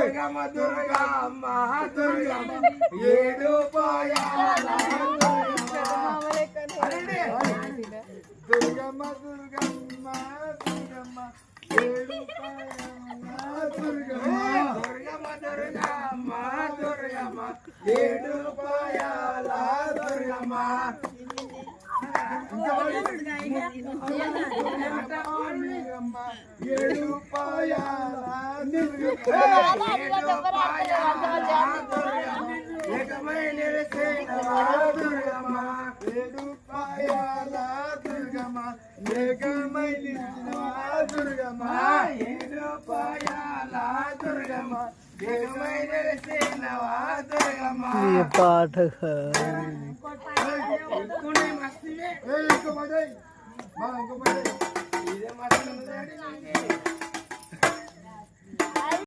దుర్గమ్మ దుర్గమ్మ దుర్గమ్మ ఏడు పాయాల దుర్గమ్మ దుర్గమ్మ దుర్గమ్మ ఏడు పాయాల దుర్గమ్మ దుర్గమ్మ దుర్గమ్మ దుర్గమ్మ ఏడు పాయాల దుర్గమ్మ ఏడు పాయాల ఏకమై నిలిసేనవా దుర్గమ్మ ఏడు పాయాల దుర్గమ్మ ఏకమై నిలిసినవా దుర్గమ్మ ఏడు పాయాల దుర్గమ్మ ఏకమై నిలిసినవా దుర్గమ్మ ये पाठ है मस्ती में